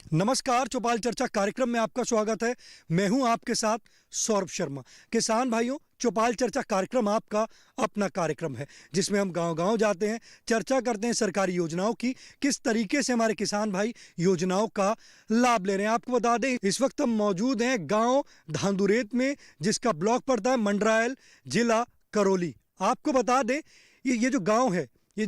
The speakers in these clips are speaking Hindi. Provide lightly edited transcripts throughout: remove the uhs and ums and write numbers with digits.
नमस्कार, चौपाल चर्चा कार्यक्रम में आपका स्वागत है। मैं हूं आपके साथ सौरभ शर्मा। किसान भाइयों, चौपाल चर्चा कार्यक्रम आपका अपना कार्यक्रम है जिसमें हम गांव-गांव जाते हैं, चर्चा करते हैं सरकारी योजनाओं की, किस तरीके से हमारे किसान भाई योजनाओं का लाभ ले रहे हैं। आपको बता दें, इस वक्त हम मौजूद हैं गांव धांदुरेत में, जिसका ब्लॉक पड़ता है मंडरायल, जिला करौली। आपको बता दें, ये जो गाँव है, ये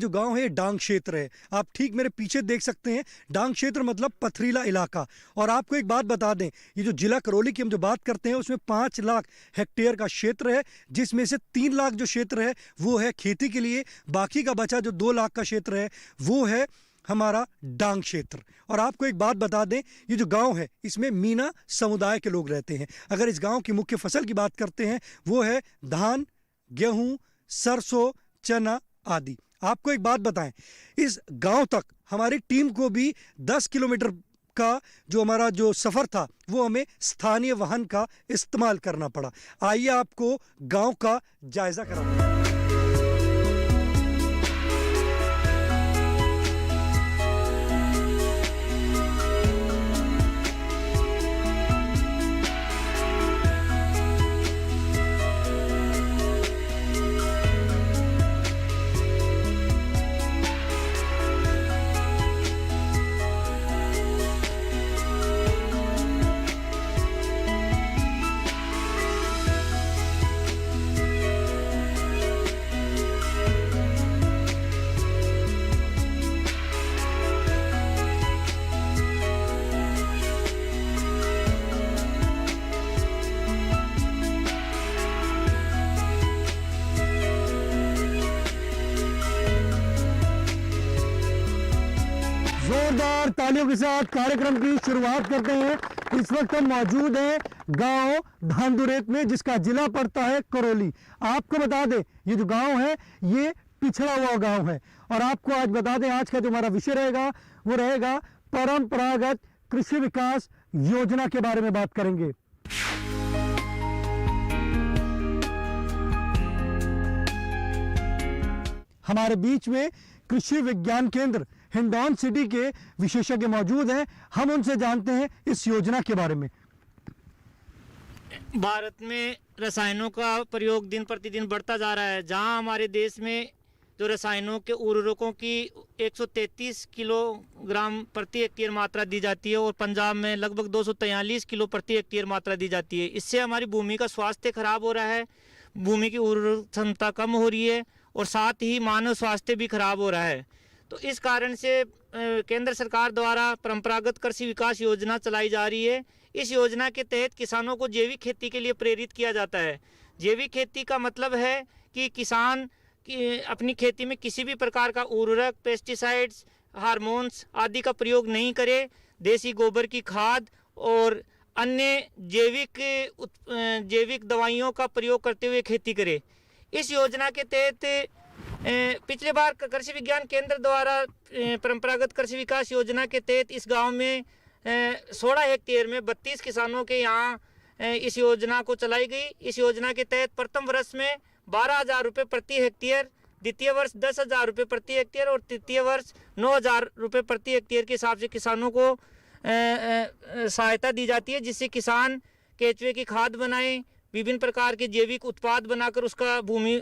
डांग क्षेत्र है। आप ठीक मेरे पीछे देख सकते हैं, डांग क्षेत्र मतलब पथरीला इलाका। और आपको एक बात बता दें, ये जो जिला करौली की हम जो बात करते हैं उसमें 5 लाख हेक्टेयर का क्षेत्र है, जिसमें से 3 लाख जो क्षेत्र है वो है खेती के लिए, बाकी का बचा जो 2 लाख का क्षेत्र है वो है हमारा डांग क्षेत्र। और आपको एक बात बता दें, ये जो गांव है इसमें मीना समुदाय के लोग रहते हैं। अगर इस गांव की मुख्य फसल की बात करते हैं वो है धान, गेहूं, सरसों, चना आदि। आपको एक बात बताएं, इस गांव तक हमारी टीम को भी 10 किलोमीटर का जो हमारा जो सफ़र था वो हमें स्थानीय वाहन का इस्तेमाल करना पड़ा। आइए आपको गांव का जायजा कराते हैं। जोरदार तालियों के साथ कार्यक्रम की शुरुआत करते हैं। इस वक्त हम मौजूद हैं गांव धांदुरेत में, जिसका जिला पड़ता है करौली। आपको बता दें, ये जो गांव है ये पिछड़ा हुआ गांव है। और आपको आज बता दें, आज का जो हमारा विषय रहेगा वो रहेगा परंपरागत कृषि विकास योजना के बारे में बात करेंगे। हमारे बीच में कृषि विज्ञान केंद्र हिंडौन सिटी के विशेषज्ञ मौजूद हैं। हम उनसे जानते हैं इस योजना के बारे में। भारत में रसायनों का प्रयोग दिन प्रतिदिन बढ़ता जा रहा है। जहां हमारे देश में जो रसायनों के उर्वरकों की 133 किलोग्राम प्रति हेक्टेयर मात्रा दी जाती है और पंजाब में लगभग 243 किलो प्रति हेक्टेयर मात्रा दी जाती है। इससे हमारी भूमि का स्वास्थ्य खराब हो रहा है, भूमि की उर्वरक क्षमता कम हो रही है और साथ ही मानव स्वास्थ्य भी खराब हो रहा है। तो इस कारण से केंद्र सरकार द्वारा परंपरागत कृषि विकास योजना चलाई जा रही है। इस योजना के तहत किसानों को जैविक खेती के लिए प्रेरित किया जाता है। जैविक खेती का मतलब है कि किसान अपनी खेती में किसी भी प्रकार का उर्वरक, पेस्टिसाइड्स, हार्मोन्स आदि का प्रयोग नहीं करे, देसी गोबर की खाद और अन्य जैविक दवाइयों का प्रयोग करते हुए खेती करे। इस योजना के तहत पिछले बार कृषि विज्ञान केंद्र द्वारा परंपरागत कृषि विकास योजना के तहत इस गांव में 16 हेक्टेयर में 32 किसानों के यहाँ इस योजना को चलाई गई। इस योजना के तहत प्रथम वर्ष में 12,000 रुपये प्रति हेक्टेयर, द्वितीय वर्ष 10,000 रुपये प्रति हेक्टेयर और तृतीय वर्ष 9,000 रुपये प्रति हेक्टेयर के हिसाब से किसानों को सहायता दी जाती है, जिससे किसान केचुए की खाद बनाएं, विभिन्न प्रकार के जैविक उत्पाद बनाकर उसका भूमि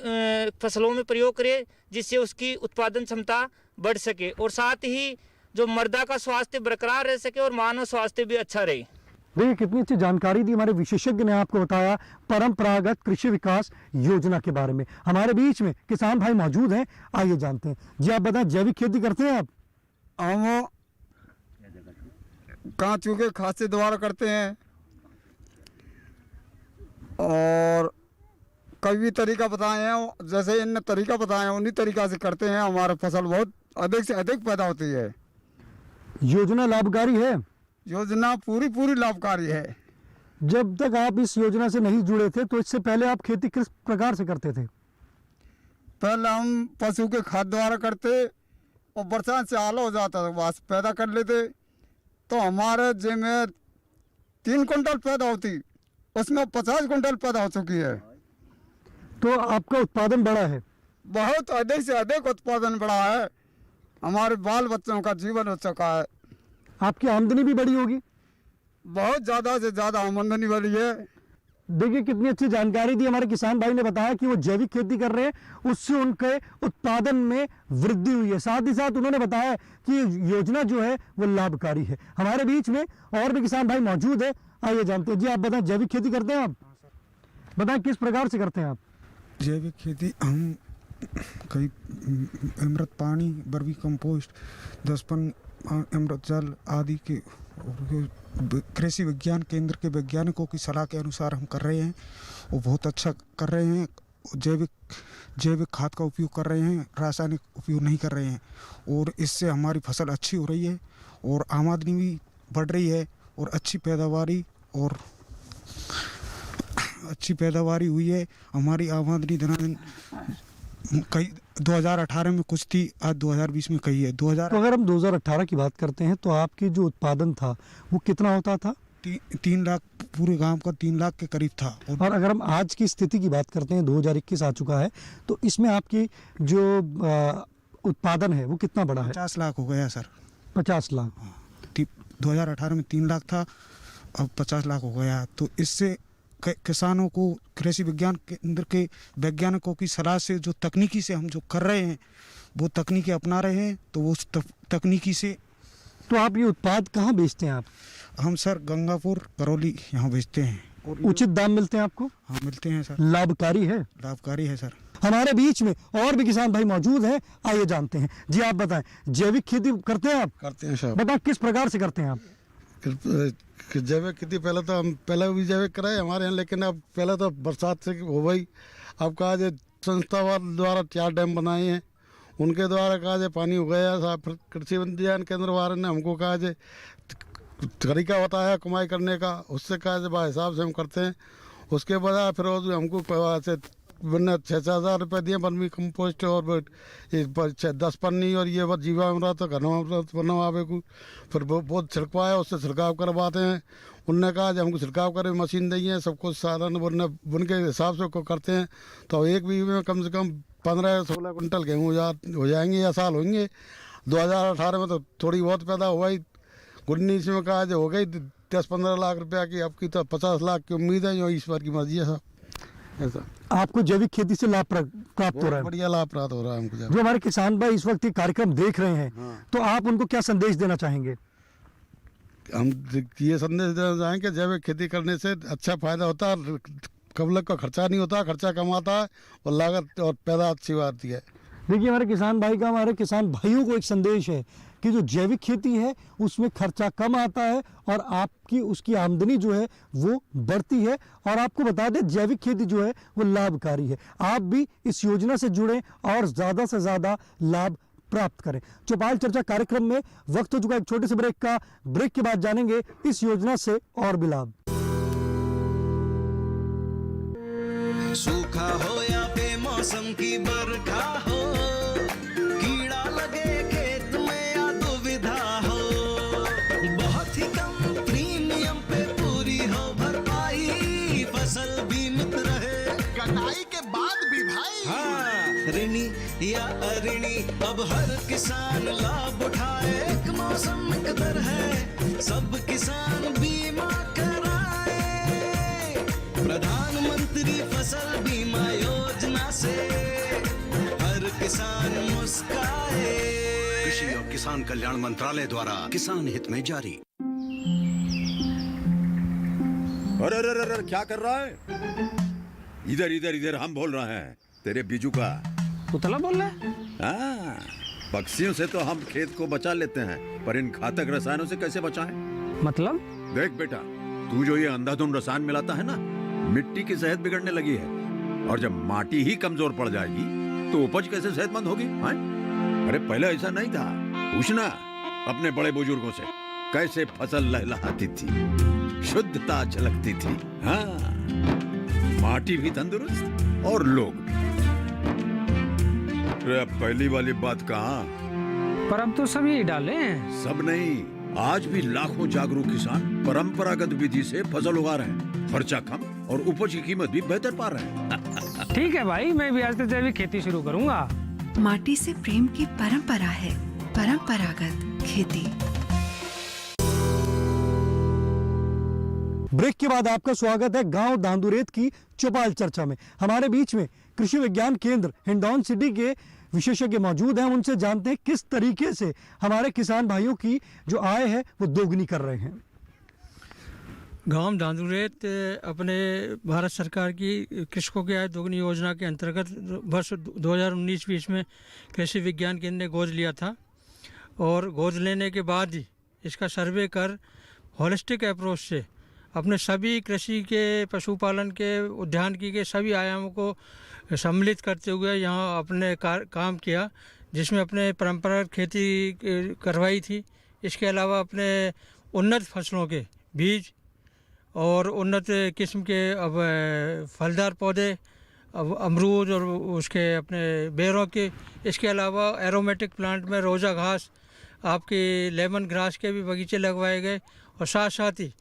फसलों में प्रयोग करे, जिससे उसकी उत्पादन क्षमता बढ़ सके और साथ ही जो मृदा का स्वास्थ्य बरकरार रह सके और मानव स्वास्थ्य भी अच्छा रहे। देखिए, कितनी अच्छी जानकारी दी हमारे विशेषज्ञ ने आपको बताया परंपरागत कृषि विकास योजना के बारे में। हमारे बीच में किसान भाई मौजूद हैं, आइए जानते हैं। जी आप बताएं, जैविक खेती करते हैं आप? हम कांचू के खाद से द्वारा करते हैं और कई भी तरीका बताए हैं, जैसे इन तरीका बताए हैं उन्हीं तरीका से करते हैं। हमारा फसल बहुत अधिक से अधिक पैदा होती है। योजना लाभकारी है? योजना पूरी लाभकारी है। जब तक आप इस योजना से नहीं जुड़े थे तो इससे पहले आप खेती किस प्रकार से करते थे? पहले हम पशु के खाद द्वारा करते और बरसात से आला हो जाता था, बस पैदा कर लेते। तो हमारे जिसमें 3 कुंटल पैदा होती, उसमें 50 कुंटल पैदा हो चुकी है। तो आपका उत्पादन बढ़ा है? बहुत अधिक से अधिक उत्पादन बढ़ा है। हमारे बाल बच्चों का जीवन हो चुका है। आपकी आमदनी भी बढ़ी होगी। बहुत ज़्यादा से ज़्यादा आमदनी वाली है। देखिए कितनी अच्छी जानकारी दी हमारे किसान भाई ने बताया कि वो जैविक खेती कर रहे हैं, उससे उनके उत्पादन में वृद्धि हुई है। साथ ही साथ उन्होंने बताया कि योजना जो है वो लाभकारी है। हमारे बीच में और भी किसान भाई मौजूद है, आइए जानते हैं। जी आप बताएं, जैविक खेती करते हैं आप? बताएं किस प्रकार से करते हैं आप? जैविक खेती हम कई अमृत पानी, बर्मी कंपोस्ट, 10 अमृत जल आदि के कृषि विज्ञान केंद्र के वैज्ञानिकों की सलाह के अनुसार हम कर रहे हैं। वो बहुत अच्छा कर रहे हैं। जैविक खाद का उपयोग कर रहे हैं, रासायनिक उपयोग नहीं कर रहे हैं, और इससे हमारी फसल अच्छी हो रही है और आमदनी भी बढ़ रही है और अच्छी पैदावारी हुई है। हमारी आमदनी दिनादिन कई 2018 में कुछ थी, आज 2020 में कई है। तो अगर हम 2018 की बात करते हैं तो आपकी जो उत्पादन था वो कितना होता था? 3 लाख, पूरे गांव का 3 लाख के करीब था। और अगर हम आज की स्थिति की बात करते हैं, 2021 आ चुका है, तो इसमें आपकी जो उत्पादन है वो कितना बड़ा है? 50 लाख हो गया सर। 50 लाख। 2018 में 3 लाख था, अब 50 लाख हो गया। तो इससे किसानों को कृषि विज्ञान केंद्र के वैज्ञानिकों की सलाह से जो तकनीकी से हम जो कर रहे हैं वो तकनीकी अपना रहे हैं, तो वो तकनीकी से। तो आप ये उत्पाद कहाँ बेचते हैं आप? हम सर गंगापुर, करौली यहाँ बेचते हैं। और उचित दाम मिलते हैं आपको? हाँ मिलते हैं सर। लाभकारी है? लाभकारी है सर। हमारे बीच में और भी किसान भाई मौजूद हैं, आइए जानते हैं। जी आप बताएं, जैविक खेती करते हैं आप? करते हैं साहब। बताएं किस प्रकार से करते हैं आप? जैविक खेती पहले भी जैविक कराए हमारे यहाँ, लेकिन अब पहले तो बरसात से हो गई। अब कहा जाए संस्था द्वारा 4 डैम बनाए हैं, उनके द्वारा कहा जाए पानी हो गया साहब। फिर कृषि विज्ञान केंद्र वाले ने हमको कहा जाए तरीका बताया कमाई करने का, उससे कहा जाए हिसाब से हम करते हैं। उसके बाद फिर हमको से 6-6 हज़ार रुपये दिए बर्मी कंपोस्ट और 10 पन्नी और ये बस जीवामृत घनामृत बनवावे को। फिर बहुत छिड़कवाया, उससे छिड़काव करवाते हैं। उनने कहा जब हमको छिड़काव करे मशीन दी है, सब कुछ साधन बुन के हिसाब से को करते हैं। तो एक बीघे में कम से कम 15-16 कुंटल गेहूँ हो जाएंगे या साल होंगे। 2018 में तो थोड़ी बहुत पैदा हुआ ही। 19 में कहा जो हो गई 10-15 लाख रुपया की, आपकी तो 50 लाख की उम्मीद है, जो ईश्वर की मर्जी है साहब। ऐसा आपको जैविक खेती से लाभ प्राप्त हो रहा है? बढ़िया लाभ प्राप्त हो रहा है हमको। जो हमारे किसान भाई इस वक्त ये कार्यक्रम देख रहे हैं, तो आप उनको क्या संदेश देना चाहेंगे? हम ये संदेश देना चाहेंगे, जैविक खेती करने से अच्छा फायदा होता है, कबलक का खर्चा नहीं होता, खर्चा कम आता है और लागत और पैदा अच्छी आती है। देखिए हमारे किसान भाइयों को एक संदेश है कि जो जैविक खेती है उसमें खर्चा कम आता है और आपकी उसकी आमदनी जो है वो बढ़ती है। और आपको बता दें, जैविक खेती जो है वो लाभकारी है। आप भी इस योजना से जुड़ें और ज़्यादा से ज़्यादा लाभ प्राप्त करें। चौपाल चर्चा कार्यक्रम में वक्त हो चुका है एक छोटे से ब्रेक के बाद जानेंगे इस योजना से और भी लाभ। सूखा हो या बेमौसम की बरखा हो, कीड़ा लगे खेत में या दुविधा हो, बहुत ही कम प्रीमियम पे पूरी हो भरपाई, फसल बीमित रहे कटाई के बाद भी भाई। हाँ, ऋणी या अऋणी अब हर किसान लाभ उठाए। एक मौसम एक दर है, सब किसान बीमा कराए। प्रधानमंत्री फसल बीमा योजना से हर किसान मुस्काए। कृषि और किसान कल्याण मंत्रालय द्वारा किसान हित में जारी। अरे अरे अरे क्या कर रहा है? इधर इधर इधर हम बोल रहे हैं तेरे बीजू का। पुतला बोल रहा है? हाँ, पक्षियों से तो हम खेत को बचा लेते हैं, पर इन घातक रसायनों से कैसे बचाएं? मतलब? देख बेटा, तू जो ये अंधाधुंध रसायन मिलाता है ना, मिट्टी की सेहत बिगड़ने लगी है। और जब माटी ही कमजोर पड़ जाएगी तो उपज कैसे सेहतमंद होगी? हाँ? अरे पहले ऐसा नहीं था। पूछना अपने बड़े बुजुर्गों से, कैसे फसल लहलहाती थी, शुद्धता झलकती थी। हाँ, माटी भी तंदुरुस्त और लोग भी। पहली वाली बात कहाँ? पर अब तो सब यही डाले हैं। सब नहीं, आज भी लाखों जागरूक किसान परंपरागत विधि से फसल उगा रहे हैं। खर्चा कम और उपज की कीमत भी बेहतर पा रहे हैं। ठीक है भाई, मैं भी आज से जैविक खेती शुरू करूंगा। माटी से प्रेम की परंपरा है परंपरागत खेती। ब्रेक के बाद आपका स्वागत है गांव दांदुरेत की चौपाल चर्चा में। हमारे बीच में कृषि विज्ञान केंद्र हिंडौन सिटी के विशेषज्ञ मौजूद हैं। उनसे जानते हैं किस तरीके से हमारे किसान भाइयों की जो आय है वो दोगुनी कर रहे हैं। गांव दांदुरेत अपने भारत सरकार की कृषकों की आय दोगुनी योजना के अंतर्गत वर्ष 2019-20 में कृषि विज्ञान केंद्र ने गोद लिया था और गोद लेने के बाद ही इसका सर्वे कर होलिस्टिक अप्रोच से अपने सभी कृषि के, पशुपालन के, उद्यानिकी के सभी आयामों को सम्मिलित करते हुए यहाँ अपने काम किया, जिसमें अपने परंपरागत खेती करवाई थी। इसके अलावा अपने उन्नत फसलों के बीज और उन्नत किस्म के अब फलदार पौधे, अब अमरूद और उसके अपने बेरों के, इसके अलावा एरोमेटिक प्लांट में रोज़ा घास, आपके लेमन ग्रास के भी बगीचे लगवाए गए और साथ साथ ही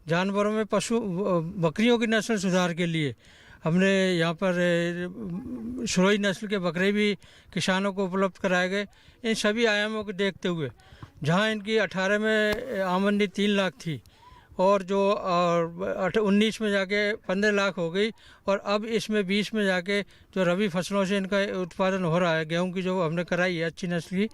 जानवरों में बकरियों की नस्ल सुधार के लिए हमने यहाँ पर सुरई नस्ल के बकरे भी किसानों को उपलब्ध कराए गए। इन सभी आयामों को देखते हुए जहाँ इनकी 18 में आमदनी 3 लाख थी और जो 19 में जाके 15 लाख हो गई और अब इसमें 20 में जाके जो रबी फसलों से इनका उत्पादन हो रहा है, गेहूं की जो हमने कराई है अच्छी नस्ल की,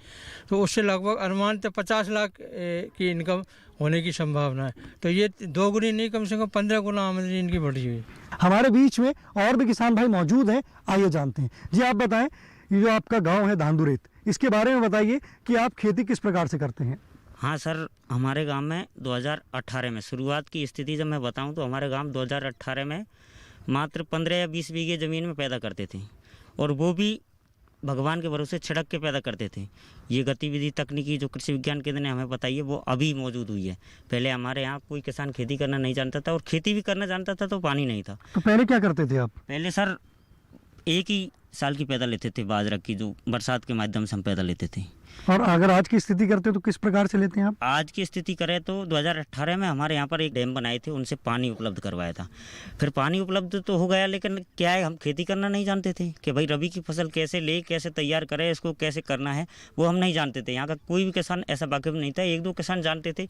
तो उससे लगभग अनुमानतः 50 लाख की इनकम होने की संभावना है। तो ये 2 गुनी नहीं, कम से कम 15 गुना आमदनी इनकी बढ़ी हुई है। हमारे बीच में और भी किसान भाई मौजूद हैं, आइए जानते हैं। जी आप बताएं, ये जो आपका गाँव है दांदुरेत, इसके बारे में बताइए कि आप खेती किस प्रकार से करते हैं। हाँ सर, हमारे गांव में 2018 में शुरुआत की स्थिति जब मैं बताऊं तो हमारे गांव 2018 में मात्र 15 या 20 बीघे ज़मीन में पैदा करते थे और वो भी भगवान के भरोसे छिड़क के पैदा करते थे। ये गतिविधि तकनीकी जो कृषि विज्ञान केंद्र ने हमें बताई है वो अभी मौजूद हुई है। पहले हमारे यहाँ कोई किसान खेती करना नहीं जानता था और खेती भी करना जानता था तो पानी नहीं था। तो पहले क्या करते थे आप? पहले सर एक ही साल की पैदा लेते थे, बाजरा की, जो बरसात के माध्यम से हम पैदा लेते थे। और अगर आज की स्थिति करते तो किस प्रकार से लेते हैं आप? आज की स्थिति करें तो 2018 में हमारे यहाँ पर एक डैम बनाए थे, उनसे पानी उपलब्ध करवाया था। फिर पानी उपलब्ध तो हो गया, लेकिन क्या है, हम खेती करना नहीं जानते थे कि भाई रबी की फसल कैसे ले, कैसे तैयार करें, इसको कैसे करना है, वो हम नहीं जानते थे। यहाँ का कोई भी किसान ऐसा वाकिफ नहीं था। 1-2 किसान जानते थे।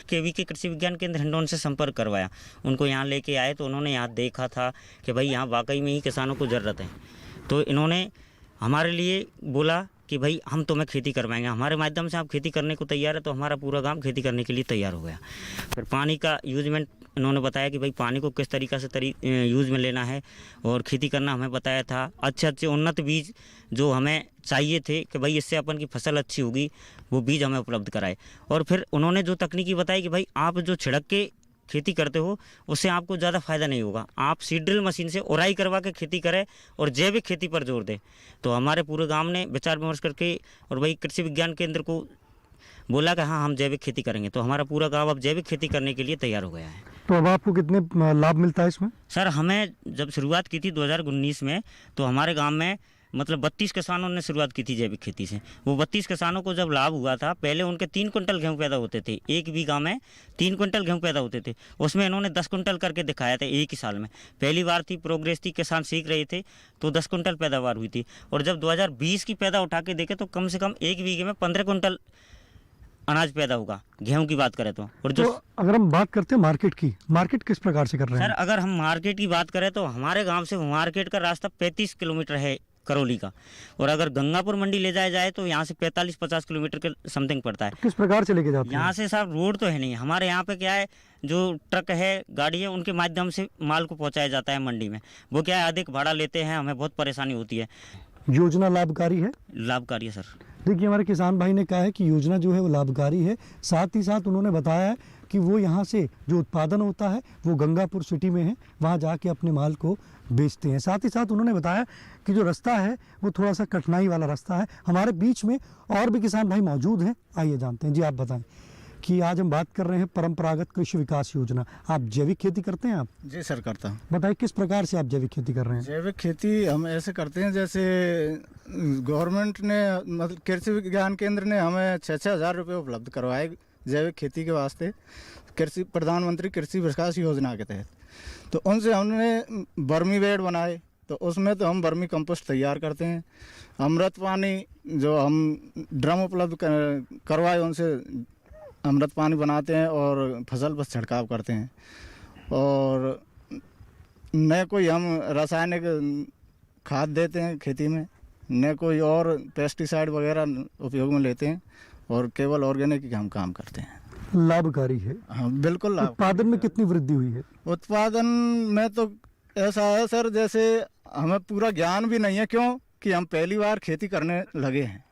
केवी के कृषि विज्ञान केंद्र हिंडौन से संपर्क करवाया, उनको यहाँ लेके आए तो उन्होंने यहाँ देखा था कि भाई यहाँ वाकई में ही किसानों को ज़रूरत है। तो इन्होंने हमारे लिए बोला कि भाई हम तुम्हें खेती करवाएंगे, हमारे माध्यम से आप खेती करने को तैयार है। तो हमारा पूरा गांव खेती करने के लिए तैयार हो गया। फिर पानी का यूजमेंट इन्होंने बताया कि भाई पानी को किस तरीक़े से यूज में लेना है और खेती करना हमें बताया था। अच्छे उन्नत बीज जो हमें चाहिए थे कि भाई इससे अपन की फसल अच्छी होगी, वो बीज हमें उपलब्ध कराए। और फिर उन्होंने जो तकनीकी बताई कि भाई आप जो छिड़क के खेती करते हो उससे आपको ज़्यादा फायदा नहीं होगा, आप सीड ड्रिल मशीन से उड़ाई करवा के खेती करें और जैविक खेती पर जोर दें। तो हमारे पूरे गांव ने विचार विमर्श करके और भाई कृषि विज्ञान केंद्र को बोला कि हाँ हम जैविक खेती करेंगे। तो हमारा पूरा गांव अब जैविक खेती करने के लिए तैयार हो गया है। तो अब आपको कितने लाभ मिलता है इसमें? सर हमें जब शुरुआत की थी 2019 में, तो हमारे गाँव में मतलब 32 किसानों ने शुरुआत की थी जैविक खेती से। वो 32 किसानों को जब लाभ हुआ था, पहले उनके 3 कुंटल गेहूं पैदा होते थे, 1 बीघा में 3 कुंटल गेहूं पैदा होते थे। उसमें इन्होंने 10 कुंटल करके दिखाया था एक ही साल में। पहली बार थी, प्रोग्रेस थी, किसान सीख रहे थे, तो 10 कुंटल पैदावार हुई थी। और जब 2020 की पैदा उठा के देखे तो कम से कम 1 बीघे में 15 कुंटल अनाज पैदा होगा, गेहूं की बात करें तो। और जो अगर हम बात करते हैं मार्केट की, मार्केट किस प्रकार से कर रहे हैं? सर अगर हम मार्केट की बात करें तो हमारे गाँव से मार्केट का रास्ता 35 किलोमीटर है करौली का, और अगर गंगापुर मंडी ले जाया जाए तो यहाँ से 45-50 किलोमीटर के समथिंग पड़ता है। किस प्रकार से लेके जाते हैं? यहाँ से साहब रोड तो है नहीं, हमारे यहाँ पे क्या है, जो ट्रक है, गाड़ी है, उनके माध्यम से माल को पहुँचाया जाता है मंडी में। वो क्या है, अधिक भाड़ा लेते हैं, हमें बहुत परेशानी होती है। योजना लाभकारी है? लाभकारी है सर। देखिए हमारे किसान भाई ने कहा है कि योजना जो है वो लाभकारी है। साथ ही साथ उन्होंने बताया है कि वो यहाँ से जो उत्पादन होता है वो गंगापुर सिटी में है, वहाँ जाके अपने माल को बेचते हैं। साथ ही साथ उन्होंने बताया कि जो रास्ता है वो थोड़ा सा कठिनाई वाला रास्ता है। हमारे बीच में और भी किसान भाई मौजूद हैं, आइए जानते हैं। जी आप बताएं कि आज हम बात कर रहे हैं परंपरागत कृषि विकास योजना। आप जैविक खेती करते हैं? आप? जी सर करता हूँ। बताइए किस प्रकार से आप जैविक खेती कर रहे हैं? जैविक खेती हम ऐसे करते हैं जैसे गवर्नमेंट ने, मतलब कृषि विज्ञान केंद्र ने हमें 6-6 हज़ार रुपये उपलब्ध करवाए जैविक खेती के वास्ते, कृषि प्रधानमंत्री कृषि विकास योजना के तहत। तो उनसे हमने बर्मी बेड बनाए, तो उसमें तो हम बर्मी कंपोस्ट तैयार करते हैं। अमृत पानी जो हम ड्रम उपलब्ध करवाए, उनसे अमृत पानी बनाते हैं और फसल पर छिड़काव करते हैं। और न कोई हम रासायनिक खाद देते हैं खेती में, न कोई और पेस्टिसाइड वगैरह उपयोग में लेते हैं, और केवल ऑर्गेनिक ही हम काम करते हैं। लाभकारी है। हाँ बिल्कुल लाभ। उत्पादन में कितनी वृद्धि हुई है? उत्पादन में तो ऐसा है सर, जैसे हमें पूरा ज्ञान भी नहीं है, क्यों कि हम पहली बार खेती करने लगे हैं।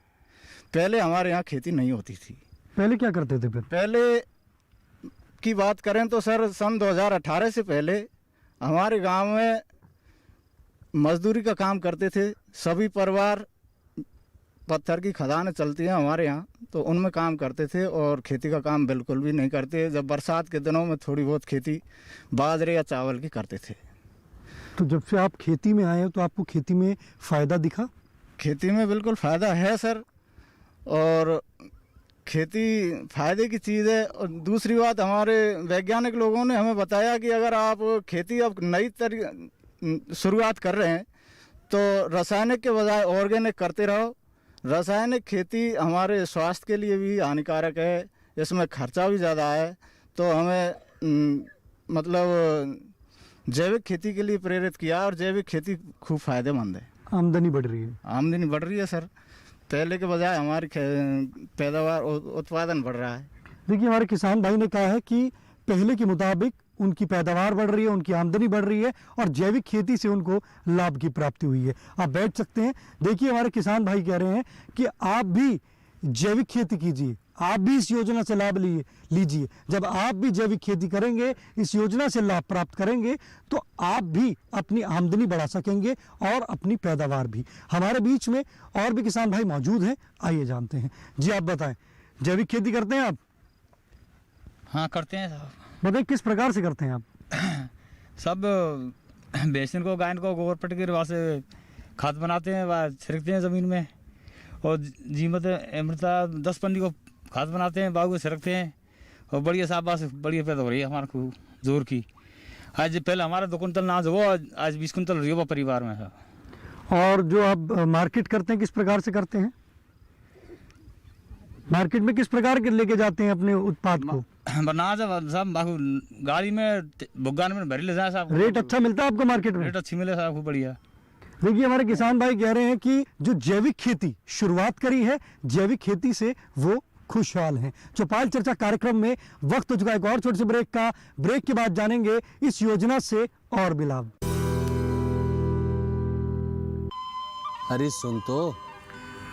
पहले हमारे यहाँ खेती नहीं होती थी। पहले क्या करते थे फिर? पहले की बात करें तो सर सन 2018 से पहले हमारे गांव में मजदूरी का काम करते थे सभी परिवार। पत्थर की खदानें चलती हैं हमारे यहाँ, तो उनमें काम करते थे और खेती का काम बिल्कुल भी नहीं करते। जब बरसात के दिनों में थोड़ी बहुत खेती बाजरे या चावल की करते थे। तो जब से आप खेती में आए हो तो आपको खेती में फ़ायदा दिखा? खेती में बिल्कुल फ़ायदा है सर, और खेती फ़ायदे की चीज़ है। और दूसरी बात, हमारे वैज्ञानिक लोगों ने हमें बताया कि अगर आप खेती अब नई शुरुआत कर रहे हैं तो रासायनिक के बजाय ऑर्गेनिक करते रहो। रासायनिक खेती हमारे स्वास्थ्य के लिए भी हानिकारक है, इसमें खर्चा भी ज़्यादा है। तो हमें मतलब जैविक खेती के लिए प्रेरित किया, और जैविक खेती खूब फ़ायदेमंद है। आमदनी बढ़ रही है? आमदनी बढ़ रही है सर, पहले के बजाय हमारी पैदावार उत्पादन बढ़ रहा है। देखिए, हमारे किसान भाई ने कहा है कि पहले के मुताबिक उनकी पैदावार बढ़ रही है, उनकी आमदनी बढ़ रही है, और जैविक खेती से उनको लाभ की प्राप्ति हुई है। आप बैठ सकते हैं। देखिए, हमारे किसान भाई कह रहे हैं कि आप भी जैविक खेती कीजिए, आप भी इस योजना से लाभ लीजिए। जब आप भी जैविक खेती करेंगे, इस योजना से लाभ प्राप्त करेंगे, तो आप भी अपनी आमदनी बढ़ा सकेंगे और अपनी पैदावार भी। हमारे बीच में और भी किसान भाई मौजूद हैं, आइए जानते हैं। जी आप बताएं, जैविक खेती करते हैं आप? हाँ करते हैं साहब। बताइए किस प्रकार से करते हैं आप? सब बेसन को, गाय को गोबर पट के वहाँ से खाद बनाते हैं, वह छिड़कते हैं ज़मीन में, और जीमत अमृता 10 पन्नी को खाद बनाते हैं, बागू छिड़कते हैं, और बढ़िया साहब से बढ़िया पैदा हो रही है हमारे को जोर की। आज पहले हमारा 2 कुंटल अनाज हो, आज 20 कुंटल रही हो परिवार में साहब। और जो आप मार्केट करते हैं, किस प्रकार से करते हैं? मार्केट में किस प्रकार के लेके जाते हैं अपने उत्पाद को? अनाज साहब गाड़ी में बुग्गान में भरी ले जाए साहब। रेट अच्छा मिलता है आपको मार्केट में? रेट अच्छी मिले साहब, खूब बढ़िया। देखिए, हमारे किसान भाई कह रहे हैं कि जो जैविक खेती शुरुआत करी है, जैविक खेती से वो खुशहाल हैं। चौपाल चर्चा कार्यक्रम में वक्त हो चुका है एक और छोटे से ब्रेक का। ब्रेक के बाद जानेंगे इस योजना से और भी लाभ। अरे सुन तो।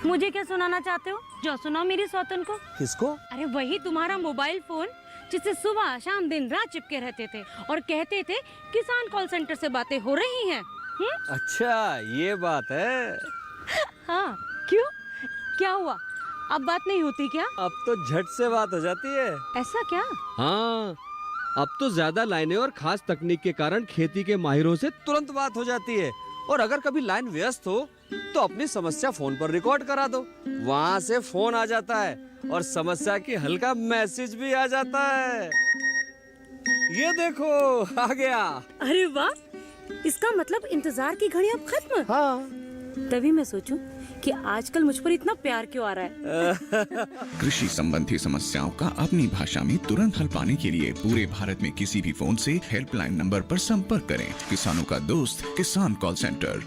मुझे क्या सुनाना चाहते हो? जो सुनाओ मेरी सौतन को। किसको? अरे वही तुम्हारा मोबाइल फोन, जिससे सुबह शाम दिन रात चिपके रहते थे और कहते थे किसान कॉल सेंटर से बातें हो रही हैं। अच्छा ये बात है। हाँ, क्यों, क्या हुआ? अब बात नहीं होती क्या? अब तो झट से बात हो जाती है। ऐसा क्या? हाँ, अब तो ज्यादा लाइनें और खास तकनीक के कारण खेती के माहिरों से तुरंत बात हो जाती है। और अगर कभी लाइन व्यस्त हो तो अपनी समस्या फोन पर रिकॉर्ड करा दो, वहाँ से फोन आ जाता है और समस्या की हल का मैसेज भी आ जाता है। ये देखो आ गया। अरे वाह, इसका मतलब इंतजार की घड़ी अब खत्म। हाँ। तभी मैं सोचूं कि आजकल मुझ पर इतना प्यार क्यों आ रहा है। कृषि संबंधी समस्याओं का अपनी भाषा में तुरंत हल पाने के लिए पूरे भारत में किसी भी फोन से हेल्पलाइन नंबर पर संपर्क करें। किसानों का दोस्त किसान कॉल सेंटर।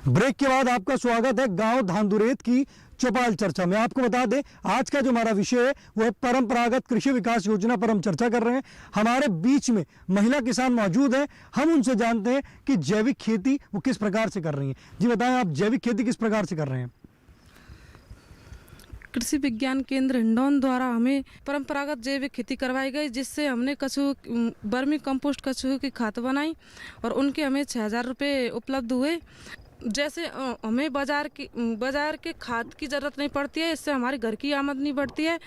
ब्रेक के बाद आपका स्वागत है गांव धांधुरेत की चौपाल चर्चा में। आपको बता दें, आज का जो हमारा विषय है वो है परंपरागत कृषि विकास योजना पर हम चर्चा कर रहे हैं। हमारे बीच में महिला किसान मौजूद हैं, हम उनसे जानते हैं कि जैविक खेती वो किस प्रकार से कर रही हैं। जी बताएं, आप जैविक खेती किस प्रकार से कर रहे हैं? कृषि विज्ञान केंद्र हिंडौन द्वारा हमें परंपरागत जैविक खेती करवाई गई, जिससे हमने कछुओं, वर्मी कंपोस्ट कछुओं की खाद बनाई और उनके हमें 6000 रुपये उपलब्ध हुए। जैसे हमें बाजार के खाद की ज़रूरत नहीं पड़ती है, इससे हमारे घर की आमदनी बढ़ती है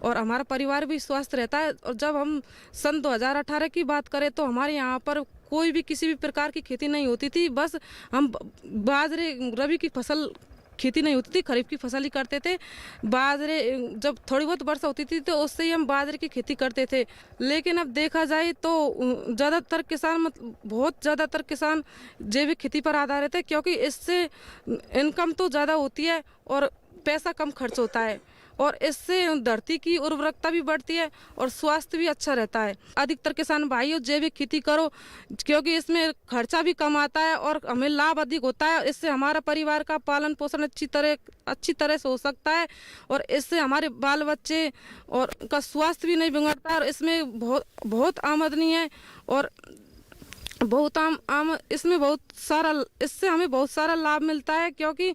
और हमारा परिवार भी स्वस्थ रहता है। और जब हम सन 2018 की बात करें तो हमारे यहाँ पर कोई भी किसी भी प्रकार की खेती नहीं होती थी। बस हम बाजरे, रबी की फसल खेती नहीं होती थी, खरीफ की फसल ही करते थे। बाजरे जब थोड़ी बहुत वर्षा होती थी तो उससे ही हम बाजरे की खेती करते थे। लेकिन अब देखा जाए तो ज़्यादातर किसान जैविक खेती पर आधारित है, क्योंकि इससे इनकम तो ज़्यादा होती है और पैसा कम खर्च होता है और इससे धरती की उर्वरकता भी बढ़ती है और स्वास्थ्य भी अच्छा रहता है। अधिकतर किसान भाइयों जैविक खेती करो, क्योंकि इसमें खर्चा भी कम आता है और हमें लाभ अधिक होता है। इससे हमारा परिवार का पालन पोषण अच्छी तरह से हो सकता है और इससे हमारे बाल बच्चे और का स्वास्थ्य भी नहीं बिगड़ता है और इसमें बहुत आमदनी है और बहुत इससे हमें बहुत सारा लाभ मिलता है, क्योंकि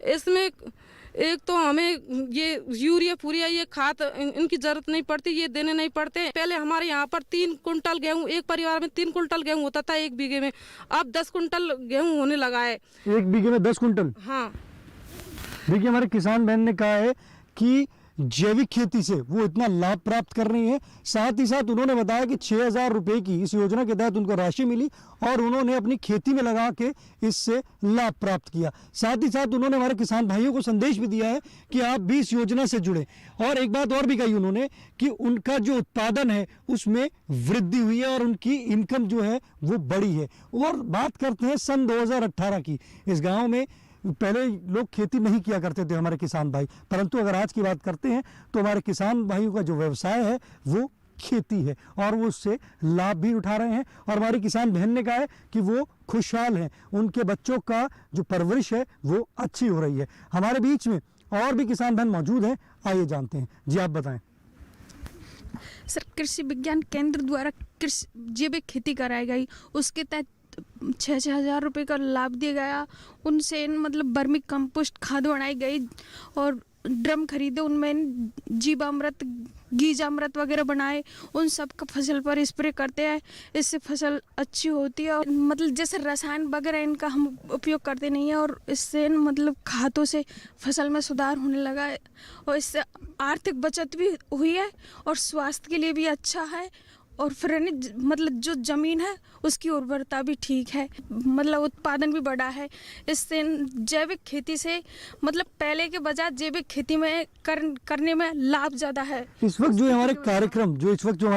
इसमें एक तो हमें ये यूरिया फूरिया ये खाद इनकी जरूरत नहीं पड़ती, ये देने नहीं पड़ते। पहले हमारे यहाँ पर 3 कुंटल गेहूँ, एक परिवार में 3 कुंटल गेहूँ होता था 1 बीघे में, अब 10 कुंटल गेहूँ होने लगा है 1 बीघे में 10 कुंटल। हाँ, देखिए हमारे किसान बहन ने कहा है कि जैविक खेती से वो इतना लाभ प्राप्त कर रही हैं। साथ ही साथ उन्होंने बताया कि 6,000 रुपए की इस योजना के तहत उनको राशि मिली और उन्होंने अपनी खेती में लगा के इससे लाभ प्राप्त किया। साथ ही साथ उन्होंने हमारे किसान भाइयों को संदेश भी दिया है कि आप भी इस योजना से जुड़े। और एक बात और भी कही उन्होंने कि उनका जो उत्पादन है उसमें वृद्धि हुई है और उनकी इनकम जो है वो बढ़ी है। और बात करते हैं सन 2018 की। इस गाँव में पहले लोग खेती नहीं किया करते थे हमारे किसान भाई, परंतु अगर आज की बात करते हैं तो हमारे किसान भाइयों का जो व्यवसाय है वो खेती है और वो उससे लाभ भी उठा रहे हैं। और हमारी किसान बहन ने कहा है कि वो खुशहाल हैं, उनके बच्चों का जो परवरिश है वो अच्छी हो रही है। हमारे बीच में और भी किसान बहन मौजूद हैं, आइए जानते हैं। जी आप बताएं। सर, कृषि विज्ञान केंद्र द्वारा कृषि जैविक खेती कराई गई, उसके तहत 6,000 हजार रुपये का लाभ दिया गया। उनसे मतलब वर्मी कंपोस्ट खाद बनाई गई और ड्रम खरीदे, उनमें जीवामृत गीजामृत वगैरह बनाए, उन सब का फसल पर स्प्रे करते हैं। इससे फसल अच्छी होती है और मतलब जैसे रसायन वगैरह इनका हम उपयोग करते नहीं है और इससे मतलब खादों से फसल में सुधार होने लगा है और इससे आर्थिक बचत भी हुई है और स्वास्थ्य के लिए भी अच्छा है। और फिर मतलब जो ज़मीन है उसकी उर्वरता भी ठीक है, मतलब उत्पादन भी बढ़ा है। इससे जैविक खेती से मतलब पहले के बजाय जैविक खेती में करने में लाभ ज़्यादा है। इस वक्त जो हमारा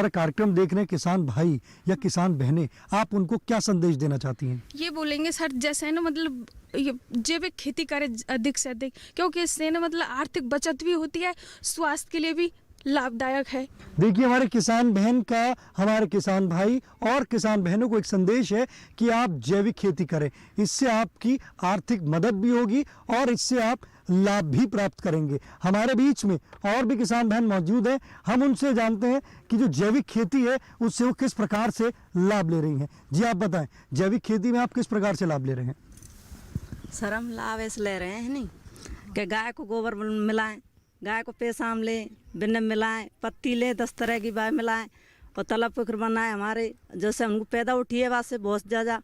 कार्यक्रम देख रहे हैं किसान भाई या किसान बहनें, आप उनको क्या संदेश देना चाहती हैं? ये बोलेंगे सर, जैसे ना मतलब ये जैविक खेती करें अधिक से अधिक, क्योंकि इससे ना मतलब आर्थिक बचत भी होती है, स्वास्थ्य के लिए भी लाभदायक है। देखिए हमारे किसान बहन का हमारे किसान भाई और किसान बहनों को एक संदेश है कि आप जैविक खेती करें, इससे आपकी आर्थिक मदद भी होगी और इससे आप लाभ भी प्राप्त करेंगे। हमारे बीच में और भी किसान बहन मौजूद हैं, हम उनसे जानते हैं कि जो जैविक खेती है उससे वो किस प्रकार से लाभ ले रही हैं। जी आप बताएं, जैविक खेती में आप किस प्रकार से लाभ ले रहे हैं? सर, हम लाभ ऐसे ले रहे हैं नहीं कि गाय को गोबर मिलाएं, गाय को पेशाब लें, बिन्न मिलाएं, पत्ती लें, 10 तरह की बाय मिलाएं और तालाब पोखर बनाए। हमारे जैसे हमको पैदा उठी है बात से बहुत ज़्यादा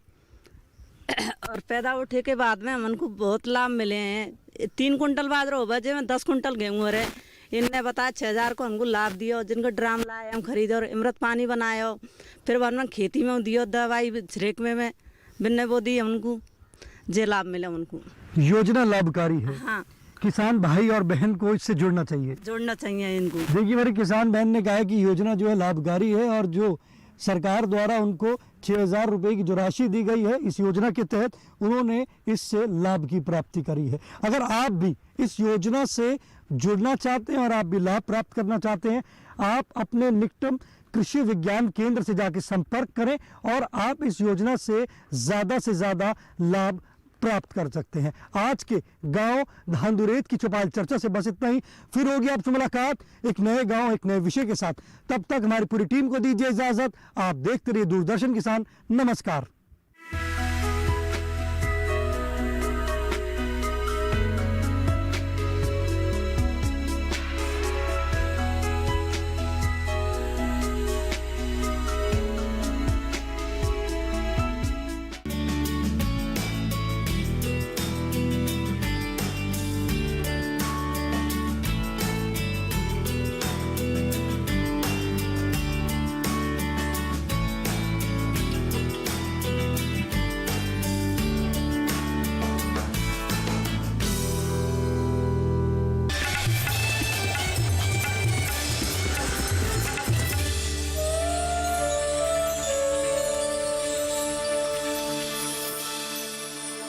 और पैदा उठे के बाद में हमको बहुत लाभ मिले हैं। 3 कुंटल बाजरा हो बजे में 10 कुंटल गेहूँ हो रहे। इनने बताया 6,000 को हमको लाभ दियो, जिनको ड्राम लाए हम खरीदे और अमृत पानी बनाए हो, फिर बाद में खेती में दियो दवाई छिड़क में बिन्ने वो दी हमको, जे लाभ मिले उनको। योजना लाभकारी है। हाँ, किसान भाई और बहन को इससे जुड़ना चाहिए इनको। देखिए मेरे किसान बहन ने कहा है कि योजना जो है लाभकारी है और जो सरकार द्वारा उनको 6,000 रुपए की जो राशि दी गई है इस योजना के तहत उन्होंने इससे लाभ की प्राप्ति करी है। अगर आप भी इस योजना से जुड़ना चाहते हैं और आप भी लाभ प्राप्त करना चाहते हैं, आप अपने निकटतम कृषि विज्ञान केंद्र से जाकर संपर्क करें और आप इस योजना से ज़्यादा लाभ प्राप्त कर सकते हैं। आज के गांव धांधुरेत की चौपाल चर्चा से बस इतना ही। फिर होगी आपसे मुलाकात एक नए गांव एक नए विषय के साथ। तब तक हमारी पूरी टीम को दीजिए इजाजत। आप देखते रहिए दूरदर्शन किसान। नमस्कार।